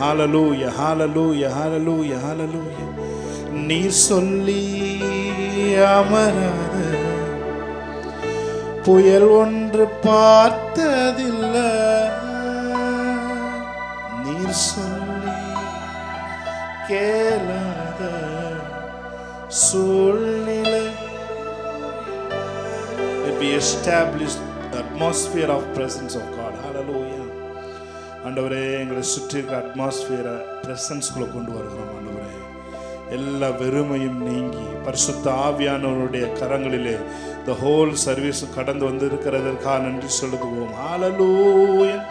ஹalleluya ஹalleluya ஹalleluya ஹalleluya. நீர் சொல்லி அமராத புயல் ஒன்று பார்த்ததில்லை, நீர் சொல்லி கேளாத சூழ்நிலை. Be established the atmosphere of presence of God. Hallelujah. ஆண்டவரே, எங்களை சுற்றி இருக்கிற அட்மாஸ்பியரை பிரசன்ஸ்குள்ளே கொண்டு வருகிறோம். ஆண்டவரே, எல்லா வெறுமையும் நீங்கி பரிசுத்த ஆவியானவருடைய கரங்களிலே the whole service கடந்து வந்து இருக்கிறதற்காக நன்றி சொல்லுவோம். Hallelujah.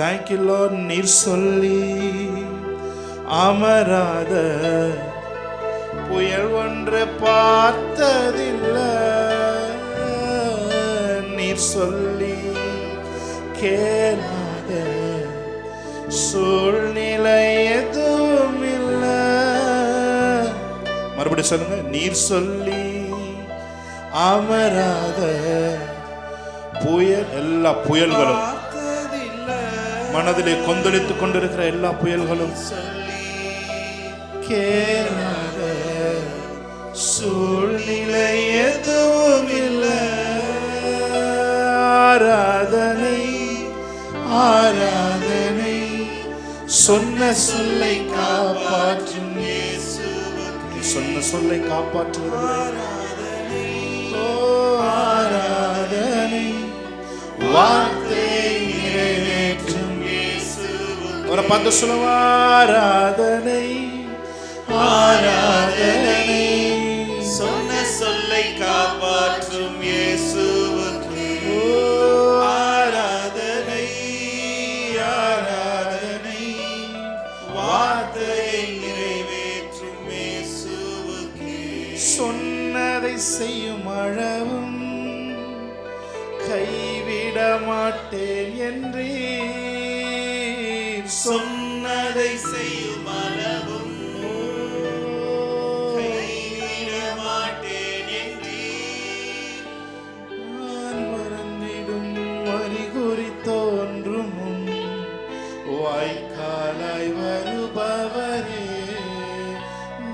Thank you Lord. நீர் சொல்லி அமராத புயல் ஒன்று பார்த்ததில்லை, நீர் சொல்லி கேளாத சூழ்நிலை எதுவும் இல்லை. மறுபடியும் சொல்லுங்க. நீர் சொல்லி அமராத புயல், எல்லா புயல்களும் மனதிலே கொந்தளித்துக் கொண்டிருக்கிற எல்லா புயல்களும் கேளாத சூழ்நிலை எதுவும் இல்லை. ஆராதனை ஆராதனை சொன்ன சொல்லை காப்பாற்றும் இயேசுவுக்கே, சொன்ன சொல்லை காப்பாற்றுகிறார். ஆராதனை வார்த்தை நிறைவேற்றும் இயேசுவுக்கே. அவரை பார்த்து சொல்லுவா. ஆராதனை ஆராதனை சொன்ன சொல்லை காப்பாற்றும் இயேசுவுக்கே. ஆராதனை ஆராதனை வார்த்தையை நிறைவேற்றும் இயேசுவுக்கே. சொன்னதை செய்யும் அளவும் கைவிட மாட்டேன் என்றீர். சொன்னதை செய்யும் அளவும் கைவிட மாட்டேன் என்றீர். நான் மறந்திடும் அறிகுறி தோன்றும் முன் வாய்க்காலாய் வருபவரே,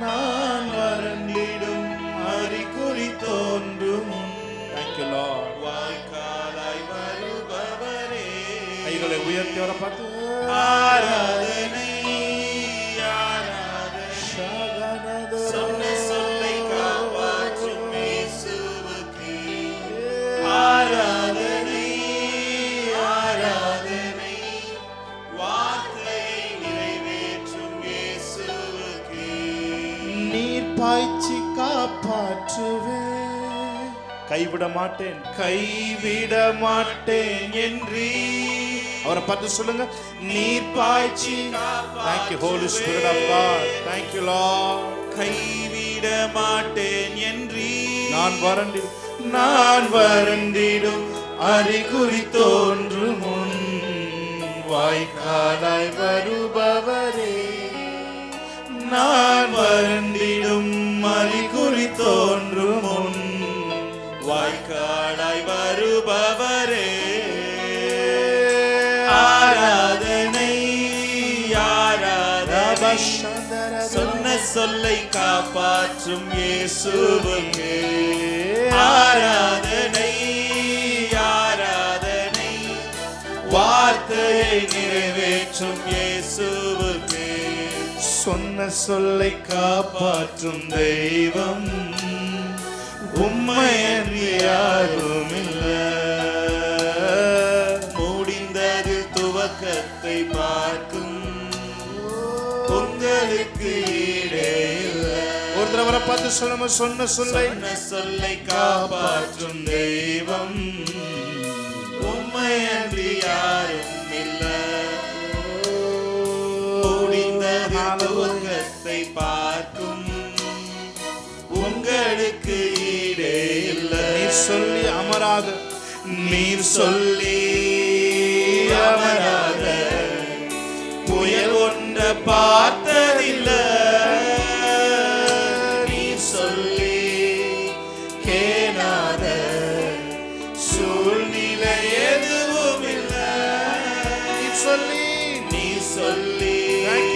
நான் மறந்திடும் அறிகுறி தோன்றும் முன். Thank you Lord. வாய்க்காலாய் வருபவரே. கைகளை உயர்த்தி வர பார்த்து. ஆராதனை ஆராதனை சொன்ன சொல்லை காப்பாற்றும் இயேசுவுக்கே. ஆராதனை ஆராதனை வார்த்தையை நிறைவேற்றும் இயேசுவுக்கே. நீர் பாய்ச்சி காப்பாற்றுவேன், கைவிட மாட்டேன் கைவிட மாட்டேன் என்று அவரை பார்த்து சொல்லுங்க. நீர் பாய்ச்சி. Thank you Holy Spirit of God. Thank you Lord. கைவிட மாட்டேன் என்று நான் வறண்டிடும் அறிகுறி தோன்றும் முன் வாய்க்காலாய் வருபவரே, நான் வறண்டிடும் அறிகுறி தோன்றும் முன் வாய்க்காலாய் வருபவரே. ஆராதனை ஆராதனை சொன்ன சொல்லை காப்பாற்றும் இயேசுவுக்கே. ஆராதனை ஆராதனை வார்த்தையை நிறைவேற்றும் இயேசுவுக்கே. சொன்ன சொல்லை காப்பாற்றும் தெய்வம் உம்மையன்றி யாரும் இல்லை. முடிந்தது துவக்கத்தை பார்க்கும் உங்களுக்கு ஈடே இல்லை. ஒரு தடவை பார்த்து சொல்லுங்க. சொன்ன சொல்லை காப்பாற்றும் தெய்வம் உம்மையன்றி யாரும் இல்லை. முடிந்தது துவக்கத்தை பார்க்கும் உங்களுக்கு ஈடே இல்லை. நீர் சொல்லி அமராத, நீர் சொல்லி அமராத புயல் ஒன்ற பார்த்ததில்லை, நீர் சொல்லி கேளாத சூழ்நிலை எதுவும் இல்லை. நீர் சொல்லி நீர் சொல்லி Thank you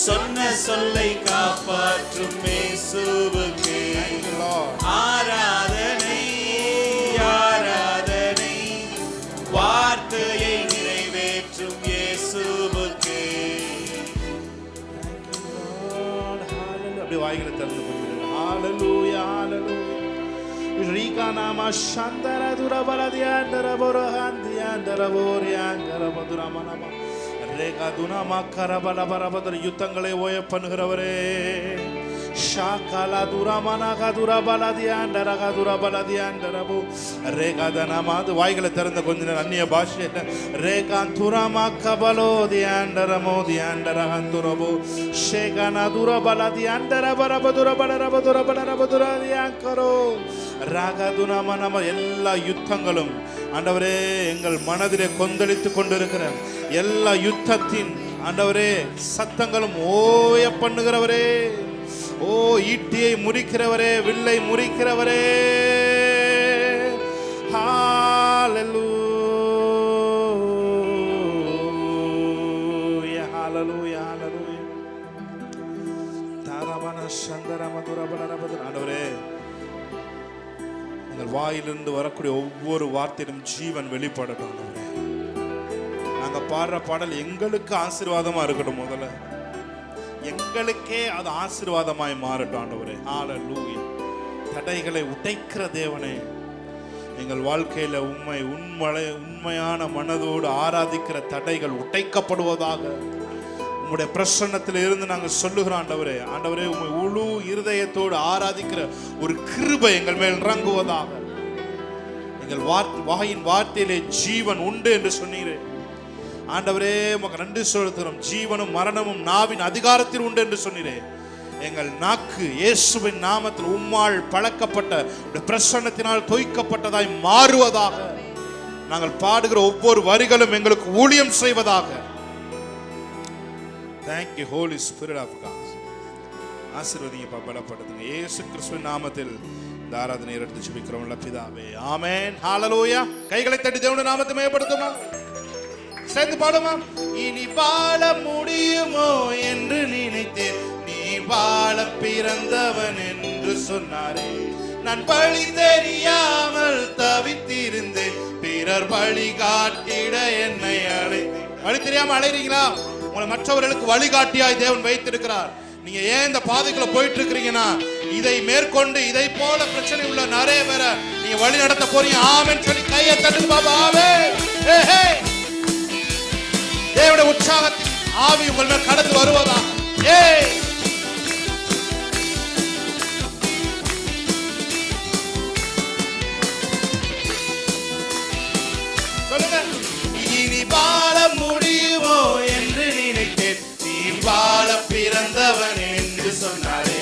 சொன்ன சொல்லை காப்பாற்றும் இயேசுவுக்கே ஆராதனை ஆராதனை, வார்த்தையை நிறைவேற்றும் இயேசுவுக்கே. அப்படியே வாய்களை திறந்து கொள்கிறேன். ஹalleluya hallelujah. Rika nama shandara durabala diandara borhandiyandara boryangara maduramanama reka dunama karabala barabadar யுத்தங்களை ஓய பண்ணுகிறவரே, ஷாகலா துரமனா கதுரபல தியாண்டர கதுரபல தியாண்டரபு ரேகா தனமா. வாய்களை திறந்த கொஞ்ச நேரம் அந்நிய பாஷையில ரேகா துரமா கபலோ தியாண்டரமோ தியாண்டர கந்துரபு ஷேகனா துரபல தியாண்டர பரபதுரபல ரபதுரபல ரபதுர தியாங்கரோ ராகதுனம. நம்ம எல்லா யுத்தங்களும் ஆண்டவரே எங்கள் மனதிலே கொந்தளித்து கொண்டிருக்கிற எல்லா யுத்தத்தின் ஆண்டவரே சத்தங்களும் ஓய பண்ணுகிறவரே, ஓ ஈட்டியை முறிக்கிறவரே, வில்லை முறிக்கிறவரே, ஹalleluya hallelujah hallelujah. தாரமன சந்தர மதுரபல ரபது. ஆண்டவரே எங்கள் வாயிலிருந்து வரக்கூடிய ஒவ்வொரு வார்த்தையிலும் ஜீவன் வெளிப்படட்டும். ஆண்டவரே நாங்க பாடுற பாடல் எங்களுக்கு ஆசீர்வாதமா இருக்கட்டும். முதல்ல எங்களுக்கே அது ஆசீர்வாதமாய் மாறட்டும். ஆண்டவரே ஹalleluya. தடைகளை உடைக்கிற தேவனே, எங்கள் வாழ்க்கையில உண்மையான மனதோடு ஆராதிக்கிற தடைகள் உடைக்கப்படுவதாக உம்முடைய பிரசன்னத்தில் இருந்து நாங்கள் சொல்லுகிறோம். ஆண்டவரே ஆண்டவரே உம்மை முழு இருதயத்தோடு ஆராதிக்கிற ஒரு கிருபை எங்கள் மேல் இறங்குவதாக. எங்கள் வாயின் வார்த்தையிலே ஜீவன் உண்டு என்று சொன்னீரே ஆண்டவரே, உமக்கு நன்றி செலுத்துகிறோம். ஜீவனும் மரணமும் நாவின் அதிகாரத்தில் உண்டு என்று சொன்னீரே. எங்கள் நாக்கு இயேசுவின் நாமத்தில் உம்மால் பழக்கப்பட்ட பிரசன்னத்தினால் தோய்க்கப்பட்டதாய் மாறுவதாக. நாங்கள் பாடுகிற ஒவ்வொரு வரிகளும் எங்களுக்கு ஊழியம் செய்வதாக. Thank you Holy Spirit of God. ஆசீர்வதிங்க, பலப்படுத்துங்க. இயேசு கிறிஸ்துவின் நாமத்தில் இந்த ஆராதனையை எடுத்து ஜெபிக்கிறோம் பிதாவே, ஆமென் ஹalleluya. கைகளை தட்டி தேவனுடைய நாமத்தை மேம்படுத்துமா, சேர்ந்து பாடுமா. இனி வாழ முடியுமோ என்று நினைத்தேன், நீ வாழ பிறந்தவன் என்று சொன்னாரே. நான் வழி தெரியாமல் தவித்திருந்தேன், பிறர் வழி காட்டிட என்னை அழைத்தேன். வழி தெரியாம அழைறீங்களா? உங்களை மற்றவர்களுக்கு வழிகாட்டியாய் தேவன் வைத்திருக்கிறார். நீங்க ஏன் இந்த பாதைக்குள்ள போயிட்டு இருக்கிறீங்கன்னா, இதை மேற்கொண்டு இதை போல பிரச்சனை உள்ள நிறைய பேரை நீங்க வழி நடத்த போறீங்க. ஆமென் சொல்லி கையை தட்டுங்க பாபா. ஆமென். தேவனுடைய உற்சாகத்தின் ஆவி உங்கள் மேல் கடந்து வருவதா. சொல்லுங்க. இனி வாழ முடியுமோ என்று நினைத்தேன், நீ வாழ பிறந்தவன் என்று சொன்னாரே.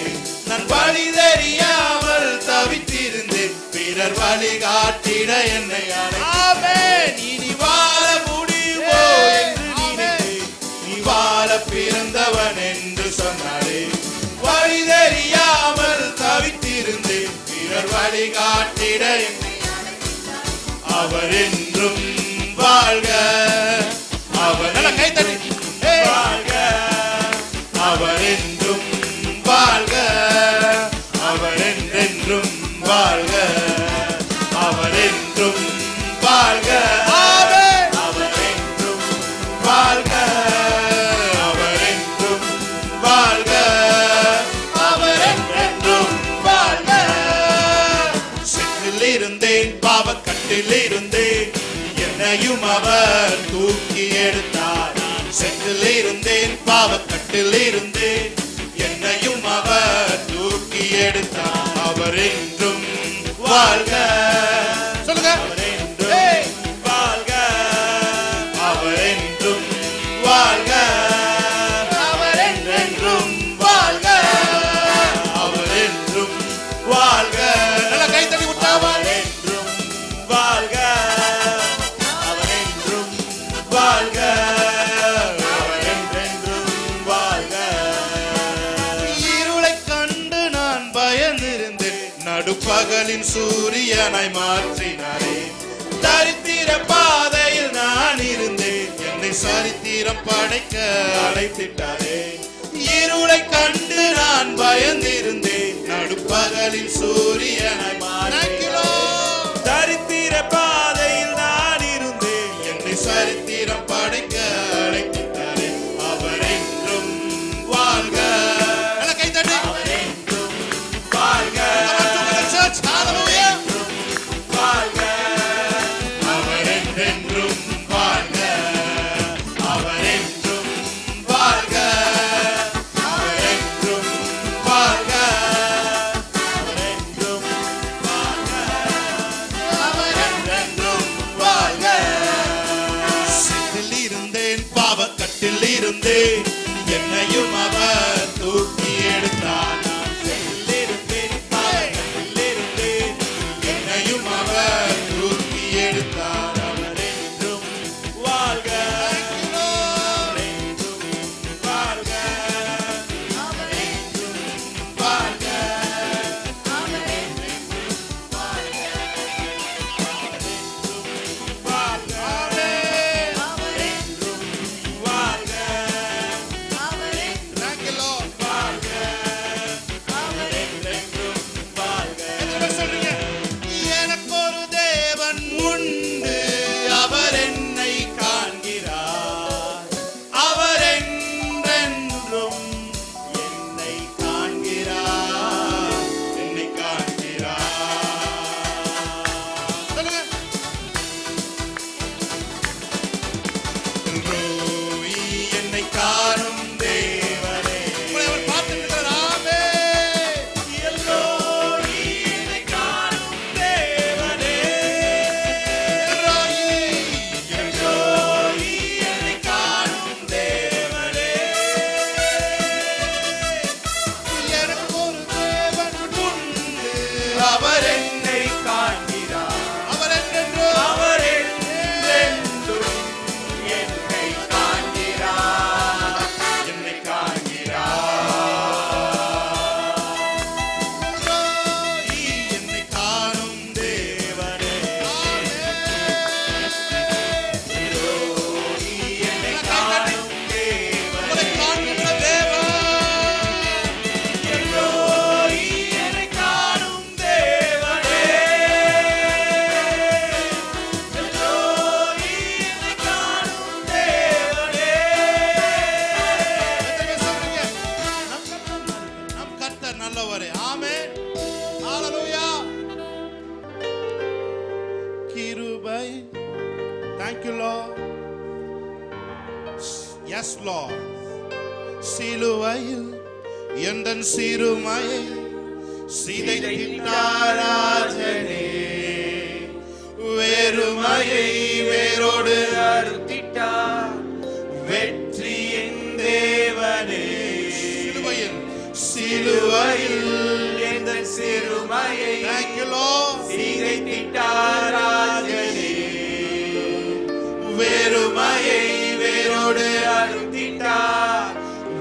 நான் வழி தெரியாமல் தவித்திருந்தேன், பிறர் வழி காட்டிட என்னை அழைத்தேன். இனி வாழ முடியுமோ என்று வாழ பிறந்தவன் என்று சொன்னாரே. வழி தெரியாமல் தவித்திருந்தேன், பிறர் வழி காட்டிட அவர் என்றும் வாழ்க, அவர் கைத்தறி வாழ்க, அவர் என்றும் வாழ்க, அவர் என்றென்றும் வாழ்க, அவர் என்றும் வாழ்க, அவர் என்றும் வாழ்க, இருந்தேன் என்னையும் அவர் தூக்கி எடுத்தார். செங்கில் இருந்தேன், பாவக்கட்டில் இருந்தேன், என்னையும் அவர் தூக்கி எடுத்தார். அவர் என்றும் வாழ்க, சொல்லுங்க. அவர் என்றும் வாழ்க, அவர் என்றும் வாழ்க, அவர் என்றென்றும் வாழ்க, அவர் என்றும் வாழ்க. நல்லா கை தட்டி விட்டா. அவர் என்றும் வாழ்க, அவர் என்றும் வாழ்க, அவர் என்றென்றும் வாழ்க. இருளை கண்டு நான் பயந்திருந்தேன், நடுப்பகலின் சூரியனாய் மாற்றினாரே. தரித்திர பாதையில் நான் இருந்தேன், என்னை சரித்திரம் படைக்க அழைத்திட்டாரே. பகலில் சூரியனாய் மாறினேன். தரித்திர பாதையில் நான் இருந்தேன், என்னை சரித்திரம் படைக்க அழைத்தாரே. அவர் என்றும் வாழ்க. அவர் என்றும் வாழ்க. வாழ்க. அவர் என்றென்றும் வாழ்க. அவர் என்றும் வாழ்க. அவர் என்றும் வாழ்க. அவர் என்றும் வாழ்க. அவர் என்றென்றும் வாழ்க. சிறையில் இருந்தேன், பாவக்கட்டில் இருந்தேன், என்னையும் அவர் தூக்கி எடுத்தார். நான் சிறையில் இருந்தேன், பாவக்கட்டில் இருந்தேன், என்னையும் அவர் தூக்கி எடுத்தார். அவர் என்றும் வாழ்க. அவர் என்றும் வாழ்க. அவர் என்றும் வாழ்க. அவர் என்றும் வாழ்க. அவர் என்றும் வாழ்க. அவர் என்றும் வாழ்க. அவர் என்றும் வாழ்க. அவர் என்றென்றும் வாழ்க. எனக்கு ஒரு தேவன் உண்டு, அவர் என்னை காண்கிறார். அவர் என்றென்றும் என்னை காண்கிறார். என்னை காண்கிறார். எல்லோரி என்னை காணும் தேவனே. எல்லோரி என்னை காணும் தேவனே. எல்லோரி என்னை காணும் தேவனே. எனக்கு ஒரு தேவன் உண்டு, அவர் என்னை காண்கிறார். அவர் என்றென்றும் என்னை காண்கிறார். என்னை காண்கிறார். என்னை காணும் தேவனே. எல்லோரி என்னை காணும் தேவனே. எல்லோரி என்னை காணும் தேவனே. எல்லோரி என்னை காணும் தேவனே. நம் கர்த்தர் நல்லவரே. ஆமென். ஹalleluya. கிருபை. Thank you Lord. Yes Lord. சிலுவையில் எந்தன் சிறுமையை சிதைத்திட்டார் ராஜனே. வெறுமையை வேரோடு அறுத்திட்டார் வெற்றியின் தேவனே. சிலுவையில் எந்தன் சிறுமையை சிதைத்திட்டார் ராஜனே. வெறுமையை வேரோடு அறுத்திட்டார்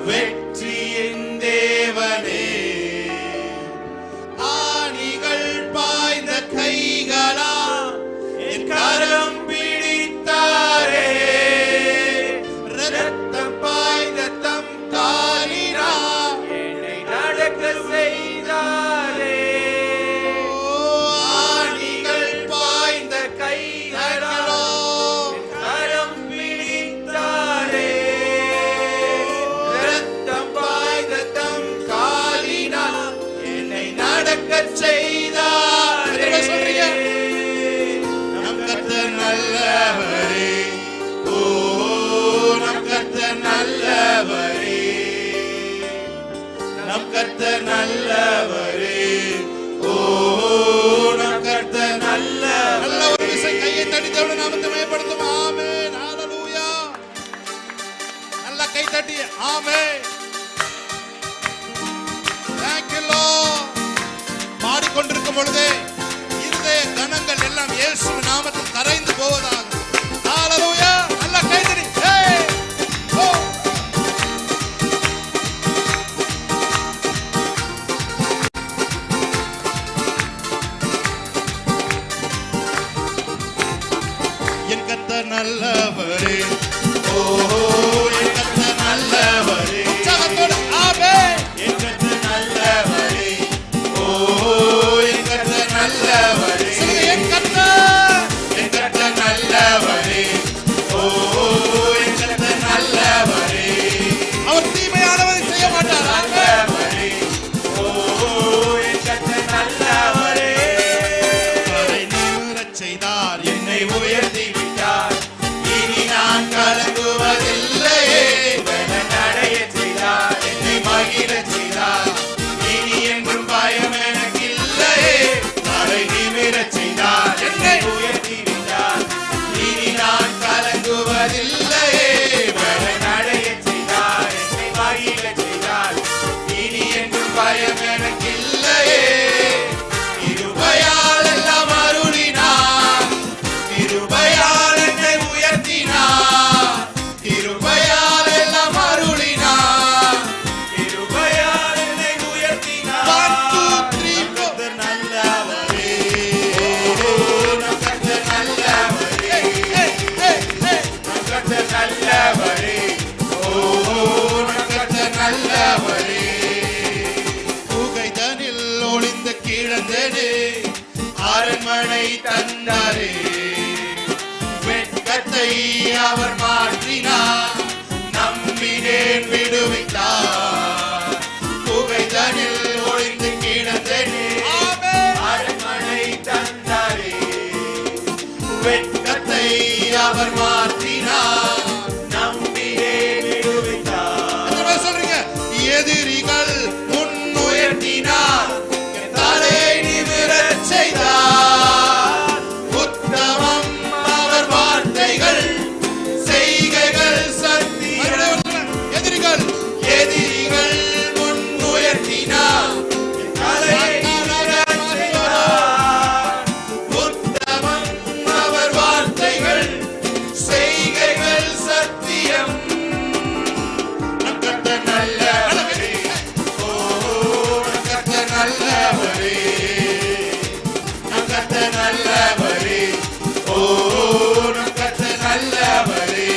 வெற்றியின் தேவனே. ஆணிகள் பாய்ந்த கைகளா என் கரம் பிடித்தாரே. இரத்தம் பாய்ந்த தம் காலினா என்னை நடக்க செய்தாரே. ஆணிகள் பாய்ந்த கைகளா என் கரம் பிடித்தாரே. இரத்தம் பாய்ந்த தம் காலினா என்னை நடக்க செய்தாரே. நம் கர்த்தர் நல்லவரே. ஓ நம் கர்த்தர் நல்லவரே. நம் கர்த்தர் நல்லவரே. ஓ நம் கர்த்தர் நல்லவரே. நல்ல ஒரு விசை கையை தட்டி தேவனுடைய நாமத்தை மகிமைப்படுத்தும். ஆமென். ஹalleluya. நல்ல கை தட்டி ஆமென். Thank you Lord. பாடிக்கொண்டிருக்கும் பொழுதே இருதய கணங்கள் எல்லாம் இயேசுவின் நாமத்தில் கரைந்து போவதாக. ஹalleluya. நல்ல கை தட்டி. Hey! Oh! என் கர்த்தர் நல்லவரே. ஓ என் கர்த்தர் நல்லவரே. உற்சாகத்தோடு ஆமென். என் கர்த்தர் நல்லவரே. ஓ அரண்மனை தந்தாரே, வெட்கத்தை அவர் மாற்றினார், நம்பினேன் விடுவித்தார், புகைதனில் ஒளிந்து கிடந்தேனே. அரண்மனை தந்தாரே, வெட்கத்தை அவர் மாற்றினார், நம்பினேன் விடுவித்தார். சொல்றீங்க, எதிரிகள் முன்னுயர்த்தினார், தலை நிமிரச் செய்தார், உத்தமம் அவர் வார்த்தைகள், செய்கைகள் சத்தியம். எதிரிகள் முன்னுயர்த்தினார், தலை நிமிரச் செய்தார், உத்தமம் அவர் வார்த்தைகள், செய்கைகள் சத்தியம். நம் கர்த்தர் நல்லவரே, ஓ நம் கர்த்தர் நல்லவரே, நம் கர்த்தர் நல்லவரே, ஓ நம் கர்த்தர் நல்லவரே.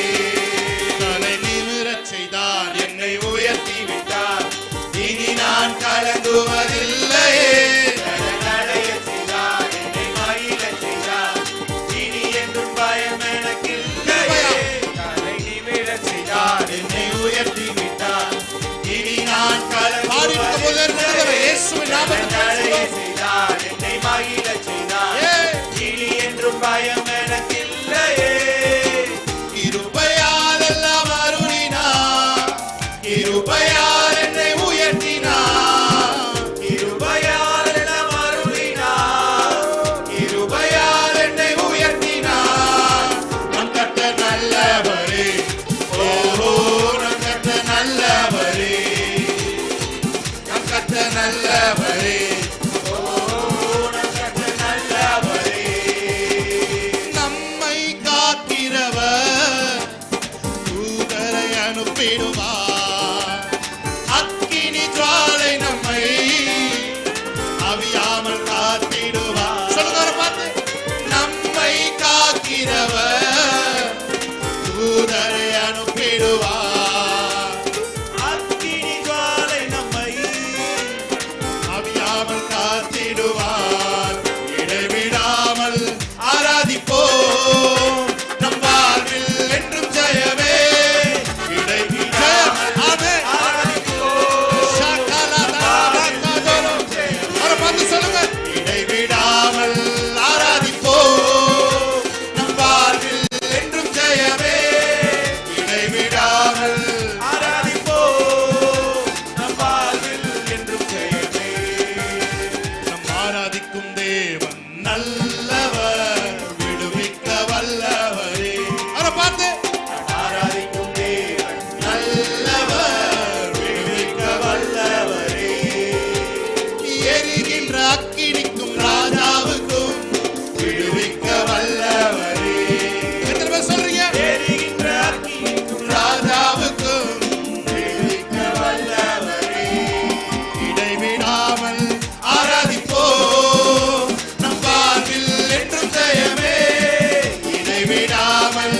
தலை நிமிரச் செய்தார், என்னை உயர்த்தி விட்டார், இனி நான் கலங்குவதில்லையே. நடையச் செய்தார், என்னை மகிழச் செய்தார், இனி என்றும் பயம் எனக்கில்லையே. தலை நிமிரச் செய்தார், என்னை உயர்த்தி விட்டார், இனி நான் கலங்குவதில்லையே. நடையச் செய்தார், என்னை மகிழச் செய்தார், இனி என்றும் பயம் எனக்கில்லையே. கிருபையால் எல்லாம் அருளினார், கிருபையால் என்னை உயர்த்தினார், கிருபையால் எல்லாம் அருளினார், கிருபையால் என்னை உயர்த்தினார். நம் கர்த்தர் நல்லவரே, ஓஹோ நம் கர்த்தர் நல்லவரே, நம் கர்த்தர் நல்லவரே, ஓஹோ நம் கர்த்தர் நல்லவரே. நம்மை காக்கிறவர் தூதரை அனுப்பிடுவார், அக்கினி ஜுவாலை நம்மை அவியாமல் காத்திடுவார். சொல்லுங்க பார்த்து, நம்மை காக்கிறவர் தூதரை அனுப்பிடுவார், அக்கினி ஜுவாலை நம்மை அவியாமல் காத்திடுவார். இடைவிடாமல் ஆராதிப்போம், நம் வாழ்வில் என்றும் ஜெயமே. இடைவிடாமல் ஆராதிப்போம், சொல்லுங்க, இடைவிடாமல் ஆராதிப்போம், நம் வாழ்வில் என்றும் ஜெயமே. இடைவிடாமல் ஆராதிப்போம், நம் வாழ்வில் என்றும் ஜெயமே. நம் ஆராதிக்கும் தேவன் நல்லவர், விடுவிக்க வல்லவரே. அவரை பார்த்து, ஆராதிக்கும் தேவன் நல்லவர், விடுவிக்க வல்லவரே. எரிகின்ற அக்கினிக்கும் ராஜாவுக்கும் விடுவிக்க வல்லவரே. எத்தனை பேர் சொல்றீங்க? எரிகின்ற அக்கினிக்கும் ராஜாவுக்கும் விடுவிக்க வல்லவரே. இடைவிடாமல் ஆராதிப்போம், நம் வாழ்வில் என்றும் ஜெயமே. இடைவிடாமல்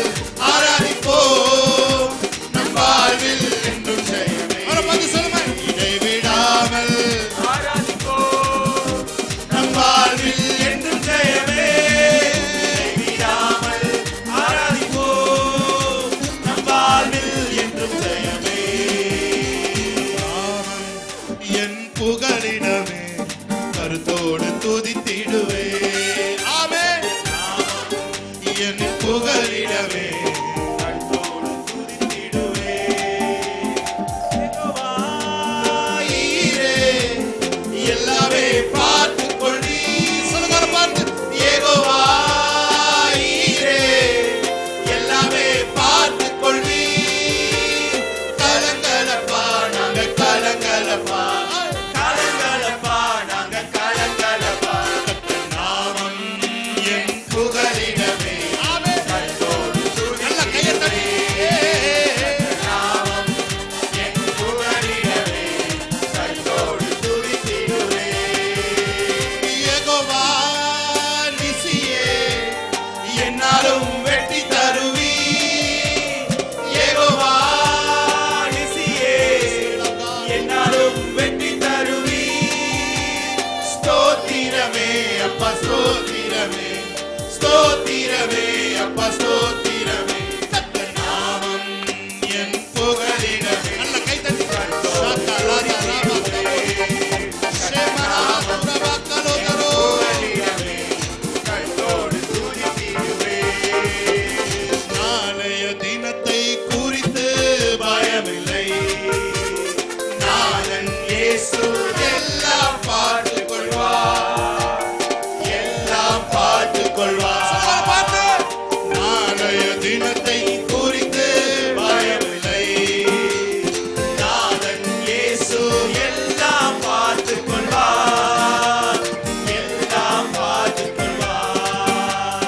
ஆராதிப்போம், நம் வாழ்வில் என்றும் ஜெயமே. சொல்லுங்க, இடைவிடாமல் ஆராதிப்போம், நம் வாழ்வில் என்றும் ஜெயமே. இடைவிடாமல் ஆராதிப்போம், நம் வாழ்வில் என்றும் ஜெயமே. என் புகழிடமே கருத்தோடு துதித்திடுவே. ஆமென். என் புகழிடமே கருத்தோடு துதித்திடுவே. யெகோவா ஈரே, எல்லாமே பார்த்துக் கொள்ளி. சொல்லுங்க பார்த்து, யெகோவா ஈரே, எல்லாமே பார்த்துக் கொள்ளி. கலங்கலப்பா நாங்க கலங்கலப்பா, கலங்கலப்பா நாங்க கலங்கலப்பா. நாமம் என் புகழிடமே கருத்தோடு துதித்திடுவே. நாமம் என் புகழிடமே கருத்தோடு துதித்திடுவே. யெகோவா நிசியே, என்னாலும் வெற்றி தருவி. யெகோவா நிசியே, என்னாலும் வெற்றி தருவி. ஸ்தோத்திரமே அப்பா ஸ்தோத்திரமே, ஸ்தோத்திரமே ஸ்தோத்திரமே அப்பா ஸ்தோத்திரமே கர்த்தர் நாமம் என் புகலிடமே. நல்ல கை தட்டி நாளைய தினத்தை குறித்து பயமில்லை, நாதன் இயேசு எல்லாம் பார்த்துக் கொள்வார், எல்லாம் பார்த்துக் கொள்வார். நாளைய தினத்தை குறித்து பயமில்லை, நாதன் இயேசு எல்லாம் பார்த்துக் கொள்வார், எல்லாம் பார்த்துக் கொள்வார்.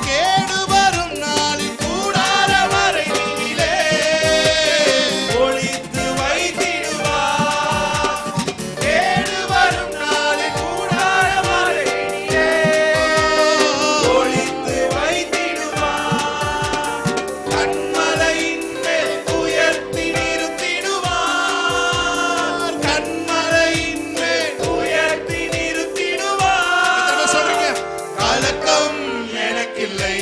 கேடு வரும் நாளில் கூடார மறைவிலே ஒளித்து வைத்திடுவார், கேடு வரும் நாளில் கூடார மறைவிலே ஒளித்து வைத்திடுவார், கண்மலையின் மேல் உயர்த்தி நிறுத்திடுவார், கண்மலையின் மேல் உயர்த்தி நிறுத்திடுவார். சொல்றீங்க கலக்கம் எனக்கில்லை,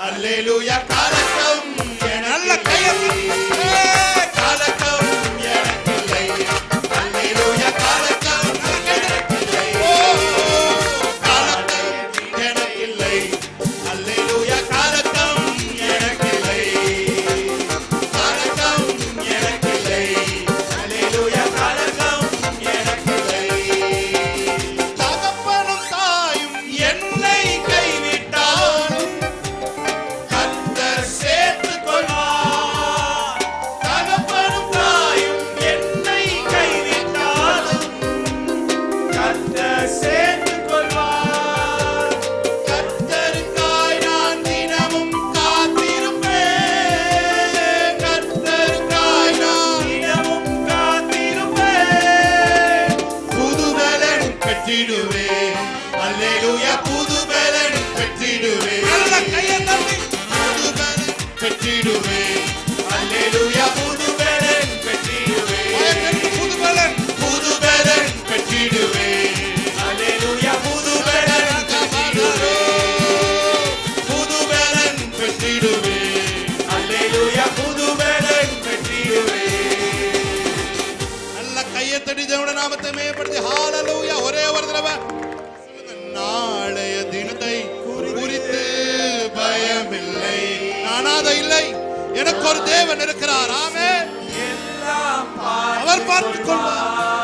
அல்லேலூயா கலக்கம் நல்ல கையெழுத்து கலக்கம் எனக்கில்லை, அல்லேலூயா கலக்கம் எனக்கில்லை, கலக்கம் எனக்கில்லை, அல்லேலூயா கலக்கம் எனக்கில்லை, கலக்கம் எனக்கில்லை, அல்லேலூயா கலக்கம் எனக்கில்லை. தகப்பனும் தாயும் என்னை கைவிட்டாலும் கர்த்தர் சேர்த்துக் கொள்வார், தகப்பனும் தாயும் என்னை கைவிட்டாலும் கர்த்தர் சேர்த்துக் கொள்வார், கர்த்தருக்காய் நான் தினமும் காத்திருப்பேன், கர்த்தருக்காய் நான் தினமும் காத்திருப்பேன், புதுபலன் பெற்றிடுவேன், அல்லேலூயா புதுபலன் பெற்றிடுவேன். நல்ல கையை தட்டி புதுபலன் பெற்றிடுவேன், அல்லேலூயா புதுபலன் பெற்றிடுவேன், புதுபலன் புதுபலன் பெற்றிடுவேன், அல்லேலூயா புதுபலன் பெற்றிடுவேன், புதுபலன் பெற்றிடுவேன், அல்லேலூயா புதுபலன் பெற்றிடுவேன். நல்ல கையை தட்டி தேவனுடைய நாமத்தை மேம்படுத்தி ஹalleluya ஒரே ஒரு தடவை நாளைய தினத்தை குறித்து பயமில்லை, நானாத இல்லை, எனக்கு ஒரு தேவன் இருக்கிறார், ஆமென், அவர் பார்த்துக் கொள்வார்.